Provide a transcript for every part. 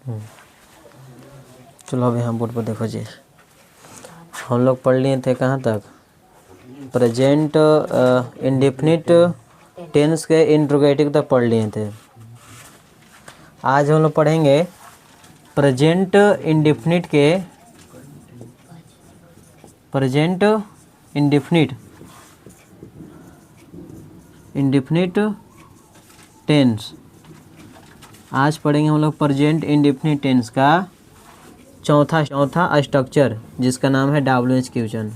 चलो अब यहाँ बोर्ड पर देखो जी, हम लोग पढ़ लिए थे कहाँ तक, प्रेजेंट इंडेफिनिट टेंस के इंट्रोगेटिव तक पढ़ लिए थे। आज हम लोग पढ़ेंगे प्रेजेंट इंडेफिनिट के, प्रेजेंट इंडेफिनिट टेंस। आज पढ़ेंगे हम लोग प्रेजेंट इंडेफिनिट टेंस का चौथा स्ट्रक्चर, जिसका नाम है WH क्वेश्चन।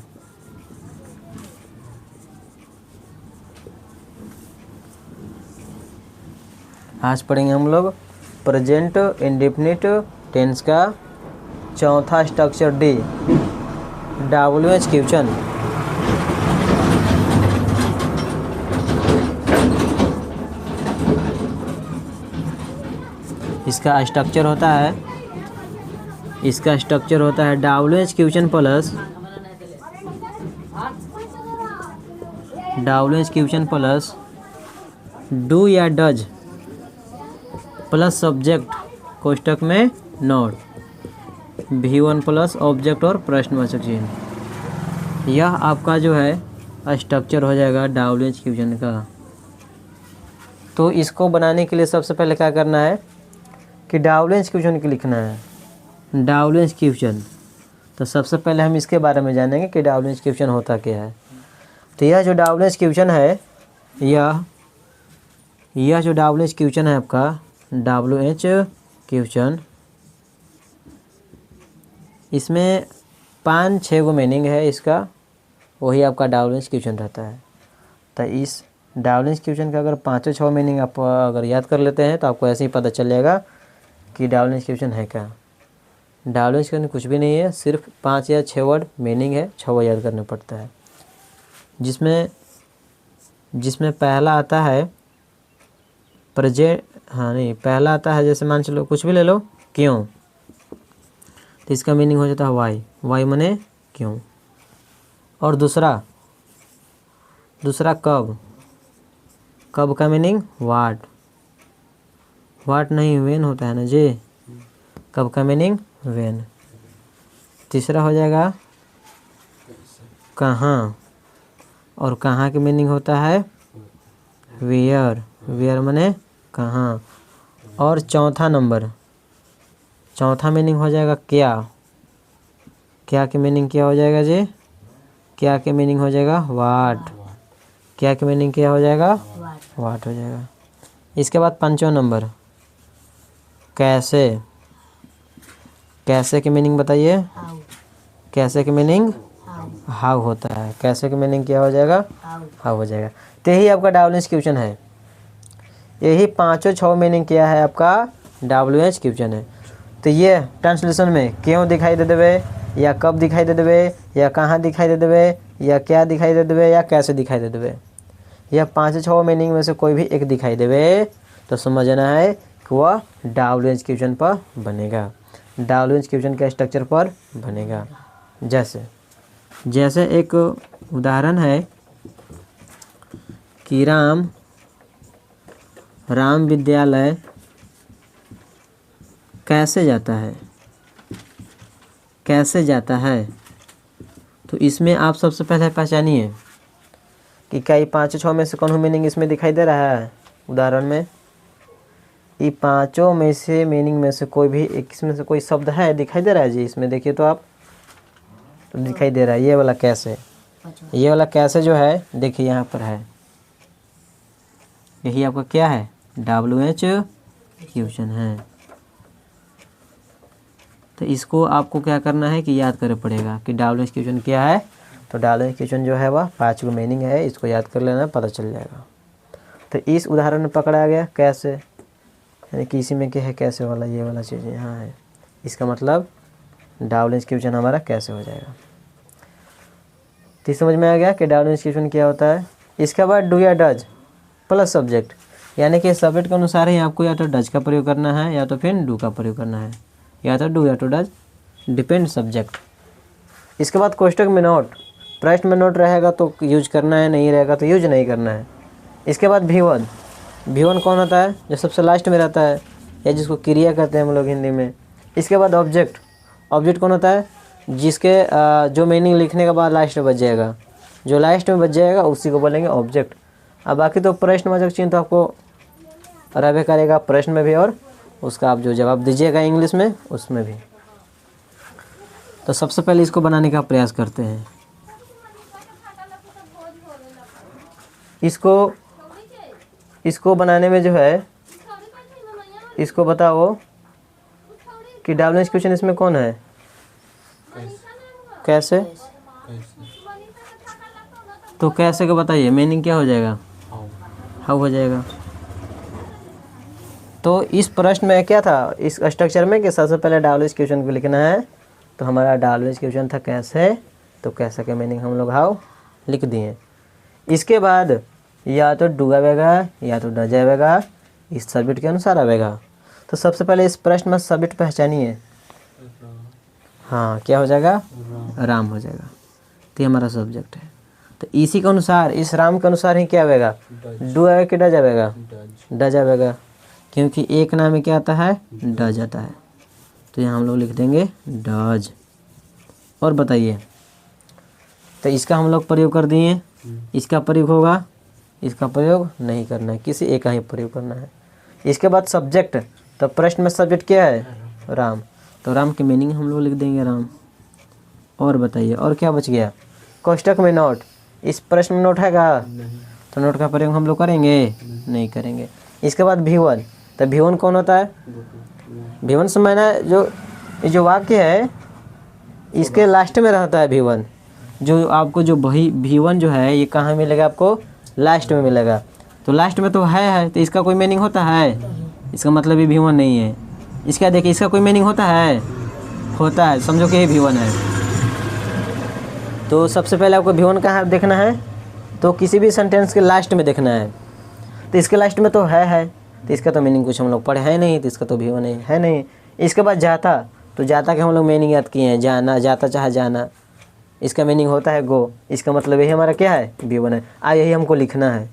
आज पढ़ेंगे हम लोग प्रेजेंट इंडेफिनिट टेंस का चौथा स्ट्रक्चर WH क्वेश्चन। इसका स्ट्रक्चर होता है WH क्वेश्चन प्लस डू या डज प्लस सब्जेक्ट कोष्टक में नोट, V1 प्लस ऑब्जेक्ट और प्रश्नवाचक चिन्ह। यह आपका जो है स्ट्रक्चर हो जाएगा WH क्वेश्चन का। तो इसको बनाने के लिए सबसे पहले क्या करना है कि WH क्वेश्चन को लिखना है। WH क्वेश्चन, तो सबसे पहले हम इसके बारे में जानेंगे कि WH क्वेश्चन होता क्या है। तो यह जो WH क्वेश्चन है, यह जो WH क्वेश्चन है आपका WH क्वेश्चन, इसमें 5-6 गो मीनिंग है इसका, वही आपका WH क्वेश्चन रहता है। तो इस WH क्वेश्चन का अगर 5-6 मीनिंग आप अगर याद कर लेते हैं तो आपको ऐसे ही पता चल जाएगा कि WH क्वेश्चन है क्या। WH क्वेश्चन कुछ भी नहीं है, सिर्फ 5 या 6 वर्ड मीनिंग है, 6 वर्ड याद करना पड़ता है। जिसमें पहला आता है पहला आता है, जैसे मान चलो कुछ भी ले लो, क्यों, तो इसका मीनिंग हो जाता है वाई माने क्यों। और दूसरा कब का मीनिंग वाट नहीं वेन होता है ना जी, कब का मीनिंग वेन। तीसरा हो जाएगा कहाँ, और कहाँ की मीनिंग होता है वेयर माने कहाँ। और चौथा मीनिंग हो जाएगा क्या की मीनिंग क्या हो जाएगा जी, क्या की मीनिंग हो जाएगा वाट, क्या की मीनिंग क्या हो जाएगा वाट हो जाएगा। इसके बाद 5वां नंबर कैसे की मीनिंग बताइए, कैसे की मीनिंग हाउ होता है, कैसे की मीनिंग क्या हो जाएगा हाउ हो जाएगा। तो यही आपका WH क्वेश्चन है, यही 5-6 मीनिंग क्या है आपका WH क्वेश्चन है। तो ये ट्रांसलेशन में क्यों दिखाई दे देवे, या कब दिखाई दे देवे, या कहाँ दिखाई दे देवे, या क्या दिखाई दे देवे, या कैसे दिखाई दे देवे, यह 5-6 मीनिंग में से कोई भी एक दिखाई देवे तो समझना है कि वह WH क्वेश्चन पर बनेगा, WH क्वेश्चन के स्ट्रक्चर पर बनेगा। जैसे एक उदाहरण है कि राम विद्यालय कैसे जाता है, तो इसमें आप सबसे पहले पहचानिए कि क्या ये 5-6 में से कौन मीनिंग इसमें दिखाई दे रहा है। उदाहरण में ये 5 में से मीनिंग में से कोई भी एक इसमें से कोई शब्द है दिखाई दे रहा है जी, इसमें देखिए तो आप, तो दिखाई दे रहा है ये वाला कैसे जो है, देखिए यहाँ पर है, यही आपका क्या है WH क्वेश्चन है। तो इसको आपको क्या करना है कि याद करना पड़ेगा कि WH क्वेश्चन क्या है। तो WH क्वेश्चन जो है वह 5 गो मीनिंग है, इसको याद कर लेना, पता चल जाएगा। तो इस उदाहरण में पकड़ा गया कैसे, यानी कि इसी में क्या है कैसे वाला, ये वाला चीज़ यहाँ है, इसका मतलब WH क्वेश्चन हमारा कैसे हो जाएगा। तो समझ में आ गया कि WH क्वेश्चन क्या होता है। इसके बाद डू या डज प्लस सब्जेक्ट, यानी कि सब्जेक्ट के अनुसार ही आपको या तो डज का प्रयोग करना है या तो फिर डू का प्रयोग करना है, या तो डू या तो डज, डिपेंड सब्जेक्ट। इसके बाद कोष्टक में नोट, प्रश्न में नोट रहेगा तो यूज करना है, नहीं रहेगा तो यूज नहीं करना है। इसके बाद V1 कौन होता है, जो सबसे लास्ट में रहता है, या जिसको क्रिया कहते हैं हम लोग हिंदी में। इसके बाद ऑब्जेक्ट। ऑब्जेक्ट कौन होता है? जिसके जो मीनिंग लिखने के बाद लास्ट में बच जाएगा, जो लास्ट में बच जाएगा उसी को बोलेंगे ऑब्जेक्ट। अब बाकी तो प्रश्नवाचक चिन्ह तो आपको रहबे करेगा प्रश्न में भी, और उसका आप जो जवाब दीजिएगा इंग्लिश में उसमें भी। तो सबसे पहले इसको बनाने का प्रयास करते हैं। इसको बनाने में जो है, इसको बताओ कि डब्ल्यूएच क्वेश्चन इसमें कौन है? कैसे? तो कैसे का बताइए, मीनिंग क्या हो जाएगा? हाउ हो जाएगा। तो इस प्रश्न में क्या था, इस स्ट्रक्चर में कि सबसे पहले डब्ल्यूएच क्वेश्चन को लिखना है। तो हमारा डब्ल्यूएच क्वेश्चन था कैसे, तो कैसे का मीनिंग हम लोग हाउ लिख दिए। इसके बाद या तो डू आवेगा या तो डज आवेगा, इस सब्जेक्ट के अनुसार आवेगा। तो सबसे पहले इस प्रश्न में सब्जेक्ट पहचानिए। हाँ, क्या हो जाएगा? राम हो जाएगा। तो ये हमारा सब्जेक्ट है। तो इसी के अनुसार, इस राम के अनुसार ही क्या आवेगा? डू आवेगा कि डज आवेगा? डज आवेगा, क्योंकि एक नाम में क्या आता है? डज आता है। तो यहाँ हम लोग लिख देंगे डज। और बताइए, तो इसका हम लोग प्रयोग कर दिए, इसका प्रयोग होगा? इसका प्रयोग नहीं करना है, किसी एक का ही प्रयोग करना है। इसके बाद सब्जेक्ट। तो प्रश्न में सब्जेक्ट क्या है? राम। तो राम की मीनिंग हम लोग लिख देंगे राम। और बताइए, और क्या बच गया? कोष्टक में नोट। इस प्रश्न में नोट हैगा? तो नोट का प्रयोग हम लोग करेंगे? नहीं करेंगे। इसके बाद V1। तो V1 कौन होता है? V1 से मैंने जो वाक्य है इसके लास्ट में रहता है V1। जो आपको जो वही V1 जो है ये कहाँ मिलेगा आपको? लास्ट में मिलेगा। तो लास्ट में तो है, तो इसका कोई मीनिंग होता है? इसका मतलब ये V1 नहीं है। इसका देखिए, इसका कोई मीनिंग होता है? होता है, समझो कि ये V1 है। तो सबसे पहले आपको V1 कहाँ देखना है? तो किसी भी सेंटेंस के लास्ट में देखना है। तो इसके लास्ट में तो है, तो इसका तो मीनिंग कुछ हम लोग पढ़े है नहीं, तो इसका तो V1 है नहीं। इसके बाद जाता। तो जाता के हम लोग मीनिंग याद किए हैं, जाना, जाता चाहे जाना। इसका मीनिंग होता है गो। इसका मतलब यही हमारा क्या है? V1 है। यही हमको लिखना है,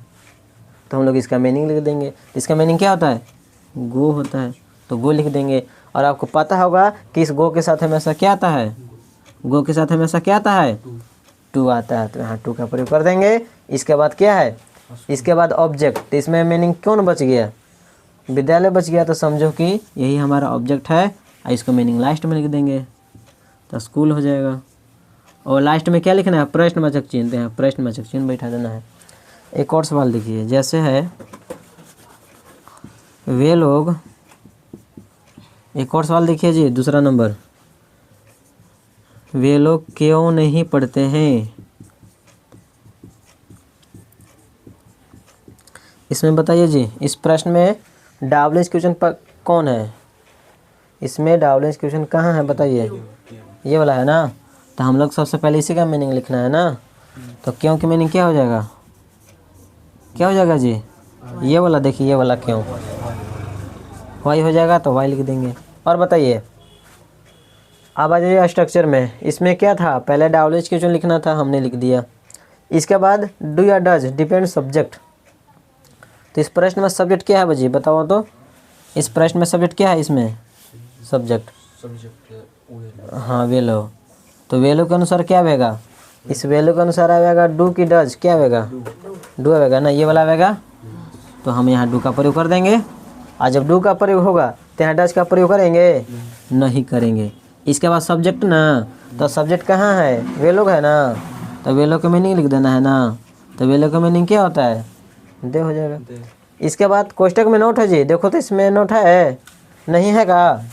तो हम लोग इसका मीनिंग लिख देंगे। इसका मीनिंग क्या होता है? गो होता है, तो गो लिख देंगे। और आपको पता होगा कि इस गो के साथ हमेशा क्या आता है? गो के साथ हमेशा क्या आता है? टू आता है। तो यहाँ टू का प्रयोग कर देंगे। इसके बाद क्या है? इसके बाद ऑब्जेक्ट। तो इसमें मीनिंग कौन बच गया? विद्यालय बच गया। तो समझो कि यही हमारा ऑब्जेक्ट है, और इसको मीनिंग लास्ट में लिख देंगे, तो स्कूल हो जाएगा। और लास्ट में क्या लिखना है? प्रश्नवाचक चिन्ह। यहाँ प्रश्नवाचक चिन्ह बैठा देना है। एक और सवाल देखिए, जैसे है वे लोग। एक और सवाल देखिए जी, दूसरा नंबर। वे लोग क्यों नहीं पढ़ते हैं? इसमें बताइए जी, इस प्रश्न में डब्ल्यूएच क्वेश्चन पर कौन है? इसमें डब्ल्यूएच क्वेश्चन कहाँ है बताइए? ये वाला है ना। तो हम लोग सबसे पहले इसी का मीनिंग लिखना है ना। तो क्यों की मीनिंग क्या हो जाएगा? क्या हो जाएगा जी? ये वाला देखिए, ये वाला क्यों वाई हो जाएगा, तो वाई लिख देंगे। और बताइए, अब आ जाइए स्ट्रक्चर में। इसमें क्या था? पहले डब्ल्यूएच क्वेश्चन लिखना था, हमने लिख दिया। इसके बाद डू या डज डिपेंड सब्जेक्ट। तो इस प्रश्न में सब्जेक्ट क्या है बजी? बताओ तो। इस प्रश्न में सब्जेक्ट क्या है? इसमें सब्जेक्ट हाँ, वेलो। तो वेलो के अनुसार क्या आएगा? इस वेलो के अनुसार आएगा डू की डज? क्या आएगा? डू आएगा ना, ये वाला आएगा। तो हम यहाँ डू का प्रयोग कर देंगे। और जब डू का प्रयोग होगा तो यहाँ डज का प्रयोग करेंगे? नहीं करेंगे। इसके बाद सब्जेक्ट ना। तो सब्जेक्ट कहाँ है? वेलो है ना। तो वेलो का मीनिंग लिख देना है ना। तो वेलो का मीनिंग क्या होता है? दे हो जाएगा। इसके बाद कोष्टक में नोट है जी। देखो तो इसमें नोट है? नहीं है का?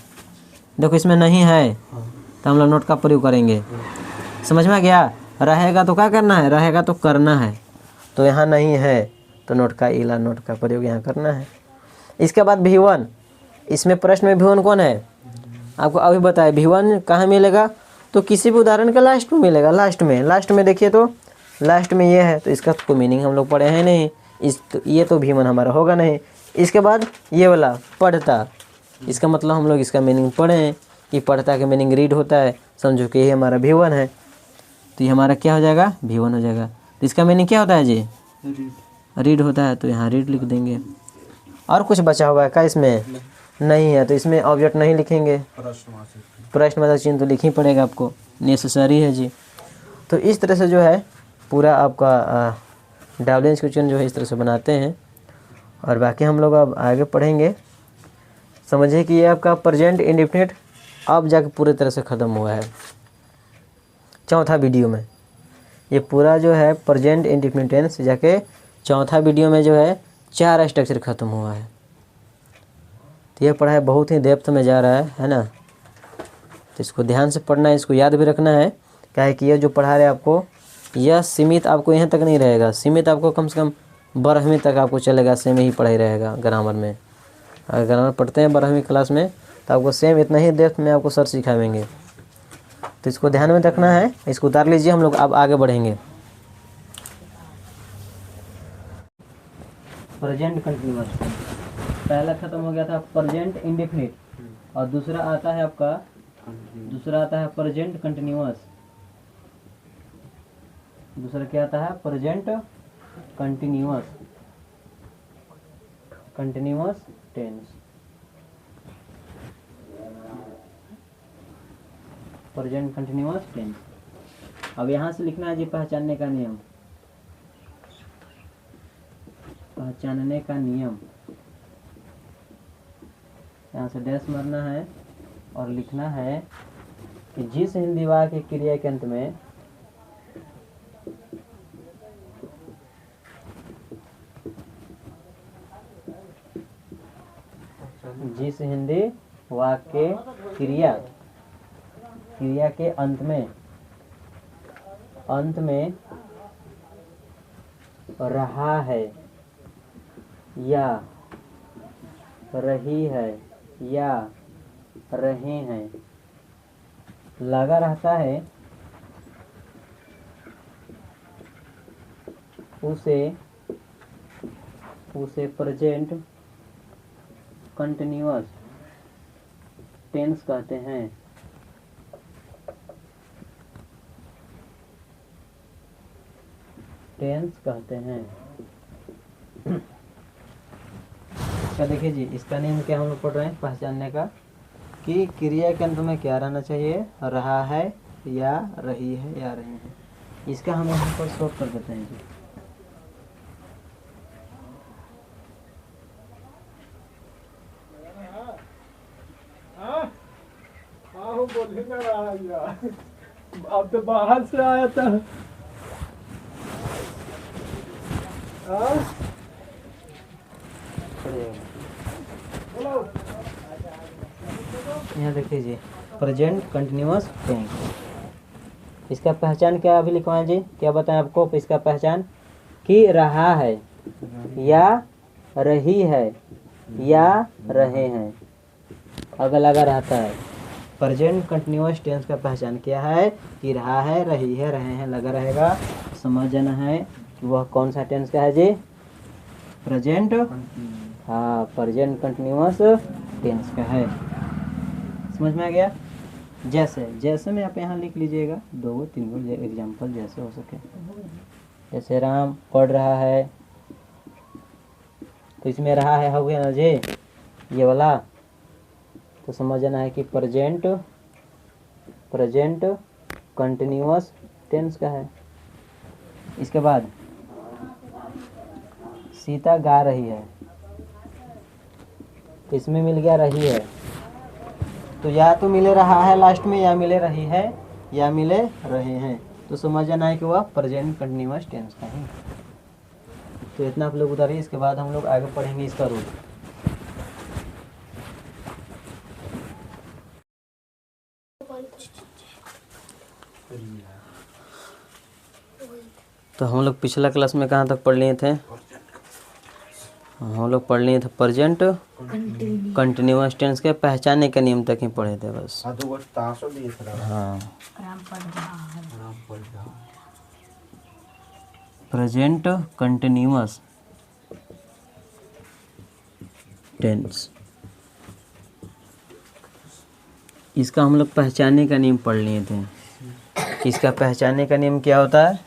देखो इसमें नहीं है, तो हम लोग नोट का प्रयोग करेंगे। समझ में आ गया? रहेगा तो क्या करना है? रहेगा तो करना है। तो यहाँ नहीं है, तो नोट का इला नोट का प्रयोग यहाँ करना है। इसके बाद V1। इसमें प्रश्न में V1 कौन है? आपको अभी बताया। V1 कहाँ मिलेगा? तो किसी भी उदाहरण के लास्ट में मिलेगा। लास्ट में देखिए, तो लास्ट में ये है, तो इसका कोई मीनिंग हम लोग पढ़े हैं नहीं। ये तो V1 हमारा होगा नहीं। इसके बाद ये वाला पढ़ता। इसका मतलब हम लोग इसका मीनिंग पढ़े हैं कि पढ़ता का मीनिंग रीड होता है। समझो कि ये हमारा V1 है, तो ये हमारा क्या हो जाएगा? V1 हो जाएगा। तो इसका मीनिंग क्या होता है जी? रीड होता है। तो यहाँ रीड लिख देंगे। और कुछ बचा हुआ है क्या इसमें? नहीं है तो इसमें ऑब्जेक्ट नहीं लिखेंगे, प्रश्नवाचक चिन्ह तो लिख ही पड़ेगा आपको, नेसेसरी है जी। तो इस तरह से जो है पूरा आपका डाब्लिंग क्वेश्चन जो है इस तरह से बनाते हैं। और बाकी हम लोग अब आगे पढ़ेंगे। समझिए कि ये आपका प्रेजेंट इंडेफिनिट अब जाके पूरी तरह से ख़त्म हुआ है चौथा वीडियो में। ये पूरा जो है प्रेजेंट इंडेफिनिट टेंस जाके चौथा वीडियो में जो है 4 स्ट्रक्चर ख़त्म हुआ है। तो ये पढ़ाई बहुत ही डेप्थ में जा रहा है ना। तो इसको ध्यान से पढ़ना है, इसको याद भी रखना है। क्या है कि ये जो पढ़ा रहे आपको यह सीमित आपको यहाँ तक नहीं रहेगा, सीमित आपको कम से कम 12वीं तक आपको चलेगा, सेम ही पढ़ाई रहेगा ग्रामर में। अगर ग्रामर पढ़ते हैं 12वीं क्लास में तो आपको सेम इतना ही डेप्थ में आपको सर सिखाएंगे। तो इसको ध्यान में रखना है, इसको उतार लीजिए। हम लोग अब आगे बढ़ेंगे। प्रेजेंट कंटिन्यूअस पहला खत्म हो गया था प्रेजेंट इंडेफिनिट, और दूसरा आता है आपका प्रेजेंट कंटिन्यूअस। दूसरा क्या आता है? Present continuous tense. Present continuous tense. अब यहाँ से लिखना है जी पहचानने का नियम। पहचानने का नियम, यहाँ से डैश मारना है और लिखना है कि जिस हिंदी वाक्य की क्रिया के अंत में जिस हिंदी वाक्य क्रिया के अंत में रहा है या रही है या रहे हैं लगा रहता है, उसे प्रेजेंट कंटिन्यूअस टेंस कहते हैं। क्या देखिए जी, इसका नियम क्या हम लोग पढ़ रहे हैं पहचानने का, कि क्रिया के अंत में क्या रहना चाहिए? रहा है या रही है या रही है। इसका हम यहाँ पर शॉर्ट कर देते हैं जी। अब तो बाहर से आया था। यहाँ देखिए जी प्रेजेंट कंटिन्यूअस टेंस। इसका पहचान क्या अभी लिखवाएं जी, क्या बताएं आपको इसका पहचान? कि रहा है या रही है या रहे हैं, अगर लगा रहता है। प्रेजेंट कंटिन्यूअस टेंस का पहचान क्या है? कि रहा है, रही है, रहे हैं लगा रहेगा। समझ जाना है कि वह कौन सा टेंस का है जी? प्रेजेंट, हाँ प्रेजेंट कंटिन्यूअस टेंस का है। समझ में आ गया? जैसे में आप यहाँ लिख लीजिएगा 2-3 एग्जाम्पल जैसे हो सके। जैसे राम पढ़ रहा है, तो इसमें रहा है हो गया ना जी ये वाला, तो समझ जाना है कि प्रेजेंट कंटिन्यूअस टेंस का है। इसके बाद सीता गा रही है, तो इसमें मिल गया रही है, तो या तो मिले रहा है लास्ट में, या मिले रही है, या मिले रहे हैं, तो समझ जाना है कि वह प्रेजेंट कंटिन्यूअस टेंस का है। तो इतना आप लोग उतारिए। इसके बाद हम लोग आगे पढ़ेंगे इसका रूल। तो हम लोग पिछला क्लास में कहाँ तक पढ़ लिए थे? हम लोग पढ़ लिए थे प्रेजेंट कंटिन्यूअस टेंस के पहचानने के नियम तक ही पढ़े थे बस। हाँ, प्रेजेंट कंटिन्यूअस टेंस, इसका हम लोग पहचानने का नियम पढ़ लिए थे। इसका पहचानने का नियम क्या होता है?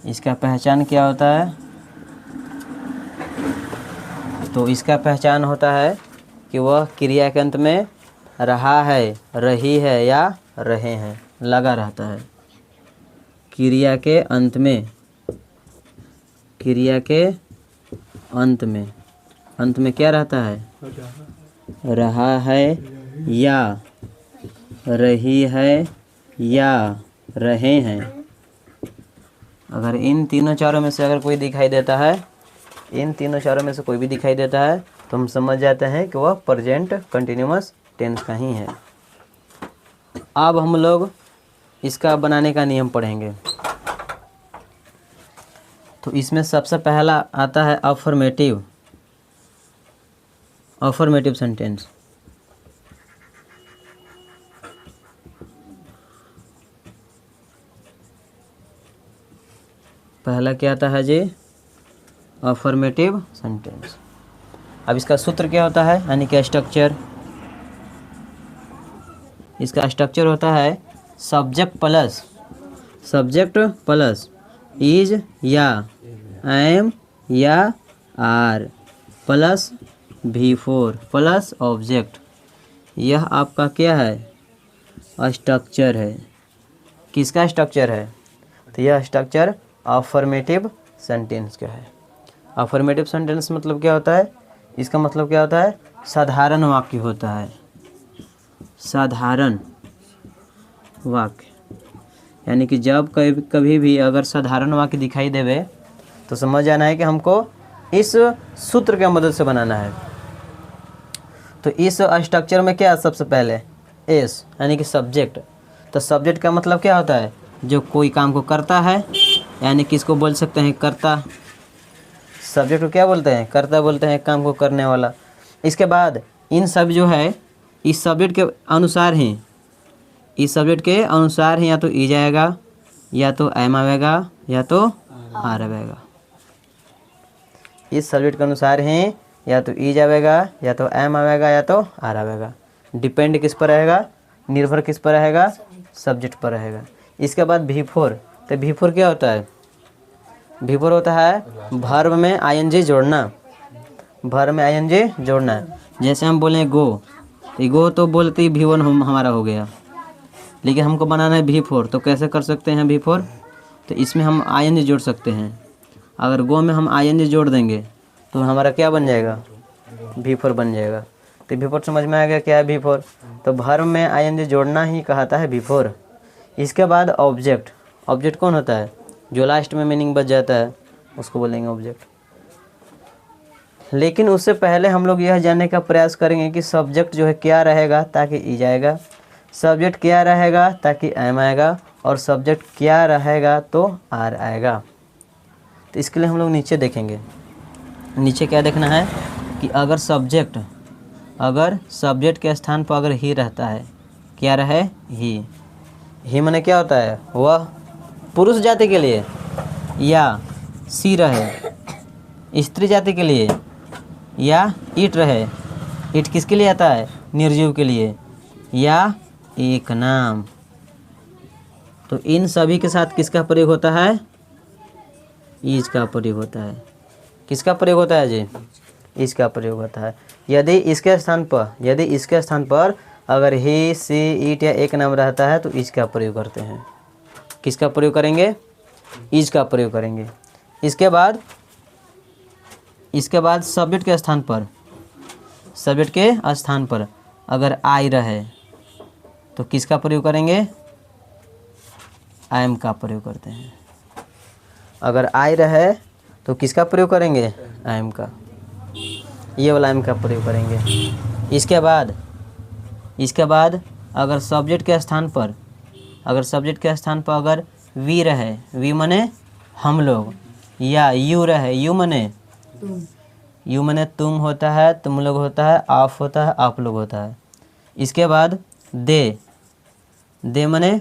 इसका पहचान क्या होता है? तो इसका पहचान होता है कि वह क्रिया के अंत में रहा है, रही है या रहे हैं लगा रहता है। क्रिया के अंत में, क्रिया के अंत में क्या रहता है? रहा है या रही है या रहे हैं। अगर इन तीनों चारों में से अगर कोई दिखाई देता है, इन तीनों चारों में से कोई भी दिखाई देता है तो हम समझ जाते हैं कि वह प्रेजेंट कंटिन्यूअस टेंस का ही है। अब हम लोग इसका बनाने का नियम पढ़ेंगे। तो इसमें सबसे पहला आता है अफर्मेटिव सेंटेंस। पहला क्या आता है जी? Affirmative sentence. अब इसका सूत्र क्या होता है, यानी कि स्ट्रक्चर। इसका स्ट्रक्चर होता है सब्जेक्ट प्लस इज या एम या are plus V4 plus object. यह आपका क्या है? स्ट्रक्चर है। किसका स्ट्रक्चर है? तो यह स्ट्रक्चर अफर्मेटिव सेंटेंस का है। अफर्मेटिव सेंटेंस मतलब क्या होता है? इसका मतलब क्या होता है? साधारण वाक्य होता है। साधारण वाक्य यानी कि जब कभी भी अगर साधारण वाक्य दिखाई देवे तो समझ जाना है कि हमको इस सूत्र के मदद से बनाना है। तो इस स्ट्रक्चर में क्या सबसे पहले? एस यानी कि सब्जेक्ट। तो सब्जेक्ट का मतलब क्या होता है? जो कोई काम को करता है, यानी कि इसको बोल सकते हैं कर्ता। सब्जेक्ट को क्या बोलते हैं? कर्ता बोलते हैं, काम को करने वाला। इसके बाद इन सब जो है इस सब्जेक्ट के अनुसार ही, इस सब्जेक्ट के अनुसार ही या तो ई जाएगा या तो एम आवेगा या तो आर आवेगा। इस सब्जेक्ट के अनुसार ही या तो ई जाएगा या तो एम आवेगा या तो आर आवेगा। डिपेंड किस पर रहेगा? निर्भर किस पर रहेगा? सब्जेक्ट पर रहेगा। इसके बाद V4। तो V4 क्या होता है? V4 होता है वर्ब में ING जोड़ना। वर्ब में ING जोड़ना। जैसे हम बोलें गो, तो गो तो बोलते ही V1 हमारा हो गया, लेकिन हमको बनाना है V4। तो कैसे कर सकते हैं V4? तो इसमें हम ING जोड़ सकते हैं। अगर गो में हम ING जोड़ देंगे तो हमारा क्या बन जाएगा? V4 बन जाएगा। तो V4 समझ में आ गया क्या है V4? तो वर्ब में ING जोड़ना ही कहता है V4। इसके बाद ऑब्जेक्ट। ऑब्जेक्ट कौन होता है? जो लास्ट में मीनिंग बच जाता है उसको बोलेंगे ऑब्जेक्ट। लेकिन उससे पहले हम लोग यह जानने का प्रयास करेंगे कि सब्जेक्ट जो है क्या रहेगा ताकि ई जाएगा, सब्जेक्ट क्या रहेगा ताकि एम आएगा, और सब्जेक्ट क्या रहेगा तो आर आएगा। तो इसके लिए हम लोग नीचे देखेंगे। नीचे क्या देखना है कि अगर सब्जेक्ट के स्थान पर अगर ही रहता है, क्या रहे? ही माने क्या होता है? वह पुरुष जाति के लिए, या सी रहे स्त्री जाति के लिए, या इट रहे। इट किसके लिए आता है? निर्जीव के लिए, या एक नाम। तो इन सभी के साथ किसका प्रयोग होता है? इज का प्रयोग होता है। किसका प्रयोग होता है जी? इज का प्रयोग होता है। यदि इसके स्थान पर अगर ही, सी, इट या एक नाम रहता है तो इज का प्रयोग करते हैं। किसका प्रयोग करेंगे? इज का प्रयोग करेंगे। इसके बाद सब्जेक्ट के स्थान पर अगर आई रहे तो किसका प्रयोग करेंगे? एम का प्रयोग करते हैं। अगर आई रहे तो किसका प्रयोग करेंगे? एम का। ये वाला एम का प्रयोग करेंगे। इसके बाद अगर सब्जेक्ट के स्थान पर अगर वी रहे, वी मने हम लोग, या यू रहे, यू मने तुम होता है, तुम लोग होता है, आप होता है, आप लोग होता है। इसके बाद दे मने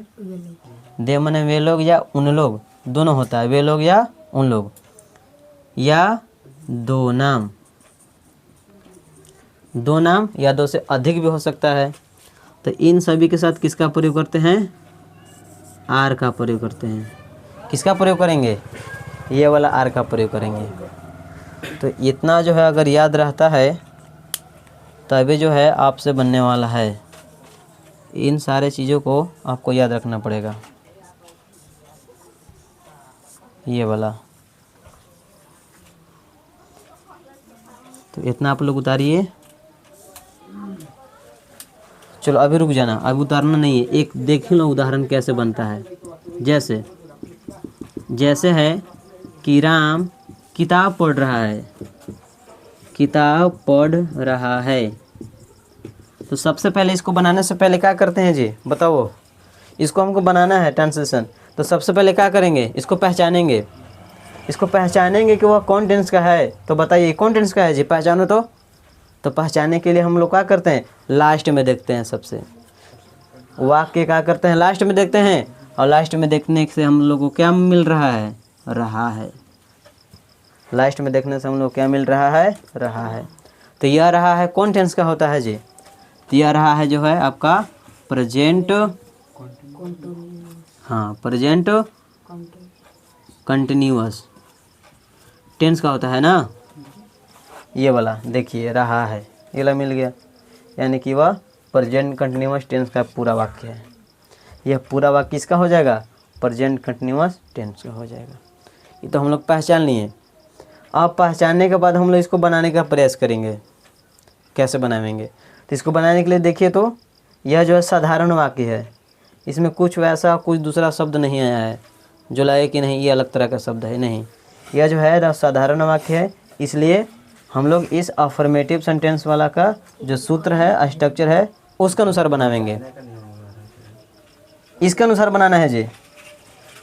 वे लोग या उन लोग, दोनों होता है, वे लोग या उन लोग, या दो नाम या दो से अधिक भी हो सकता है। तो इन सभी के साथ किसका प्रयोग करते हैं? आर का प्रयोग करते हैं। किसका प्रयोग करेंगे? ये वाला आर का प्रयोग करेंगे। तो इतना जो है अगर याद रहता है तो अभी जो है आपसे बनने वाला है, इन सारे चीज़ों को आपको याद रखना पड़ेगा। ये वाला, तो इतना आप लोग उतारिए। चलो अभी रुक जाना, अभी उतारना नहीं है, एक देख लो उदाहरण कैसे बनता है। जैसे है कि राम किताब पढ़ रहा है, किताब पढ़ रहा है। तो सबसे पहले इसको बनाने से पहले क्या करते हैं जी, बताओ। इसको हमको बनाना है ट्रांसलेशन, तो सबसे पहले क्या करेंगे, इसको पहचानेंगे। इसको पहचानेंगे कि वह कौन टेंस का है। तो बताइए कौन टेंस का है जी, पहचानो तो पहचानने के लिए हम लोग क्या करते हैं, लास्ट में देखते हैं। सबसे वाक्य क्या करते हैं, लास्ट में देखते हैं, और लास्ट में देखने से हम लोग को क्या मिल रहा है, लास्ट में देखने से हम लोग क्या मिल रहा है। तो यह रहा है कौन टेंस का होता है जी, तो यह रहा है जो है आपका प्रेजेंट, हाँ प्रेजेंट कंटिन्यूअस टेंस का होता है ना। ये वाला देखिए रहा है, ये वाला मिल गया, यानी कि वह प्रेजेंट कंटिन्यूअस टेंस का पूरा वाक्य है। यह पूरा वाक्य किसका हो जाएगा, प्रेजेंट कंटिन्यूअस टेंस का हो जाएगा। ये तो हम लोग पहचान लिए। अब पहचानने के बाद हम लोग इसको बनाने का प्रयास करेंगे। कैसे बनाएंगे, तो इसको बनाने के लिए देखिए, तो यह जो है साधारण वाक्य है, इसमें कुछ वैसा कुछ दूसरा शब्द नहीं आया है जो लगे कि नहीं ये अलग तरह का शब्द है, नहीं। यह जो है साधारण वाक्य है, इसलिए हम लोग इस अफर्मेटिव सेंटेंस वाला का जो सूत्र है, स्ट्रक्चर है, उसके अनुसार बनाएंगे। इसके अनुसार बनाना है जी,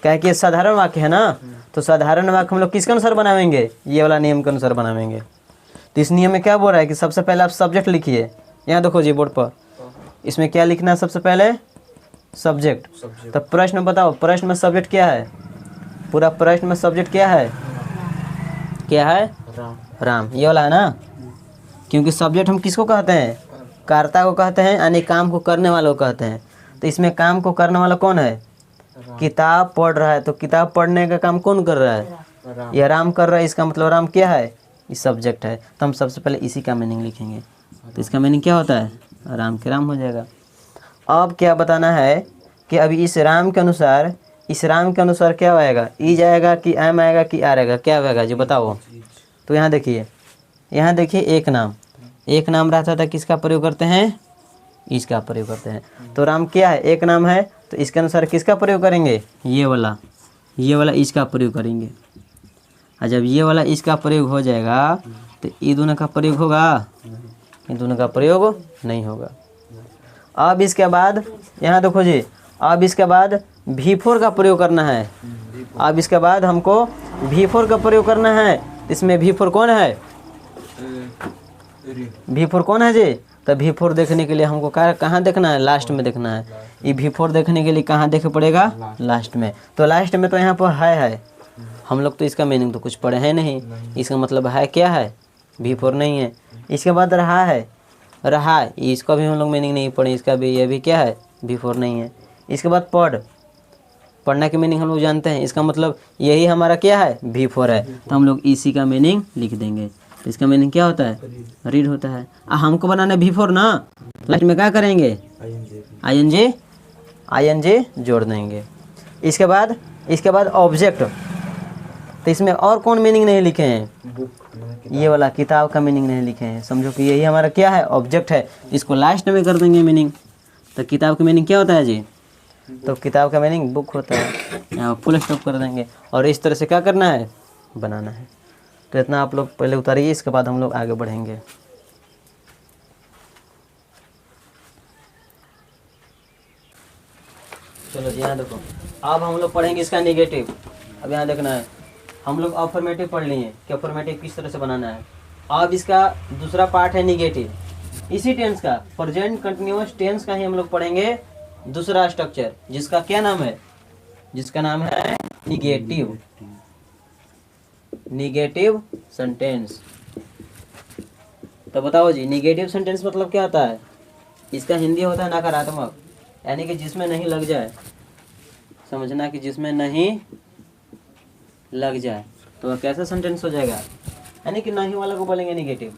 क्या है कि साधारण वाक्य है ना, तो साधारण वाक्य हम लोग किसके अनुसार बनाएंगे, ये वाला नियम के अनुसार बनाएंगे। तो इस नियम में क्या बोल रहा है कि सबसे पहले आप सब्जेक्ट लिखिए। यहाँ देखो जी बोर्ड पर, इसमें क्या लिखना है, सबसे पहले सब्जेक्ट। तो प्रश्न बताओ, प्रश्न में सब्जेक्ट क्या है, पूरा प्रश्न में सब्जेक्ट क्या है, राम। ये वाला है ना, क्योंकि सब्जेक्ट हम किसको कहते हैं, कर्ता को कहते हैं, यानी काम को करने वालों को कहते हैं। तो इसमें काम को करने वाला कौन है, किताब पढ़ रहा है। तो किताब पढ़ने का काम कौन कर रहा है, यह राम कर रहा है। इसका मतलब राम क्या है, इस सब्जेक्ट है। तो हम सबसे पहले इसी का मीनिंग लिखेंगे। तो इसका मीनिंग क्या होता है, राम के राम हो जाएगा। अब क्या बताना है कि अभी इस राम के अनुसार क्या आएगा, ई जाएगा कि एम आएगा कि आर आएगा, क्या आएगा जी बताओ। तो यहाँ देखिए एक नाम रहता था, किसका प्रयोग करते हैं, इसका प्रयोग करते हैं। तो राम क्या है, एक नाम है, तो इसके अनुसार किसका प्रयोग करेंगे, ये वाला इसका प्रयोग करेंगे। और जब ये वाला इसका प्रयोग हो जाएगा तो ये दोनों का प्रयोग होगा, ये दोनों का प्रयोग नहीं होगा। अब इसके बाद यहाँ देखो जी, अब इसके बाद V4 का प्रयोग करना है। अब इसके बाद हमको V4 का प्रयोग करना है। इसमें V4 कौन है, V4 कौन है जी। तो V4 देखने के लिए हमको कहाँ देखना है, लास्ट में देखना है। ये V4 देखने के लिए कहाँ देखे पड़ेगा, लास्ट में। तो लास्ट में तो यहाँ पर है, हम लोग तो इसका मीनिंग तो कुछ पढ़े हैं नहीं, इसका मतलब है क्या है, V4 नहीं है। इसके बाद रहा, इसका भी हम लोग मीनिंग नहीं पढ़े, इसका भी, ये भी क्या है, V4 नहीं है। इसके बाद पढ़ना की मीनिंग हम लोग जानते हैं, इसका मतलब यही हमारा क्या है, V4 है। तो हम लोग इसी का मीनिंग लिख देंगे। तो इसका मीनिंग क्या होता है, रीड होता है। हमको बनाना है V4 ना, लास्ट में क्या करेंगे, ING जोड़ देंगे। इसके बाद ऑब्जेक्ट। तो इसमें और कौन मीनिंग नहीं लिखे हैं, ये वाला किताब का मीनिंग नहीं लिखे हैं। समझो कि यही हमारा क्या है, ऑब्जेक्ट है। इसको लास्ट में कर देंगे मीनिंग। तो किताब का मीनिंग क्या होता है जी, तो किताब का मीनिंग बुक होता है, यहाँ फुल स्टॉप कर देंगे। और इस तरह से क्या करना है, बनाना है। तो इतना आप लोग पहले उतारिए, इसके बाद हम लोग आगे बढ़ेंगे। चलो जी यहाँ देखो, अब हम लोग पढ़ेंगे इसका निगेटिव। अब यहाँ देखना है, हम लोग अफर्मेटिव पढ़ लिए कि अफर्मेटिव किस तरह से बनाना है। अब इसका दूसरा पार्ट है निगेटिव। इसी टेंस का, प्रेजेंट कंटिन्यूअस टेंस का ही हम लोग पढ़ेंगे दूसरा स्ट्रक्चर, जिसका क्या नाम है, जिसका नाम है निगेटिव सेंटेंस। तो बताओ जी, निगेटिव सेंटेंस मतलब क्या होता है। इसका हिंदी होता है नकारात्मक, यानी कि जिसमें नहीं लग जाए। समझना कि जिसमें नहीं लग जाए तो वह कैसा सेंटेंस हो जाएगा, यानी कि नहीं वाला को बोलेंगे निगेटिव।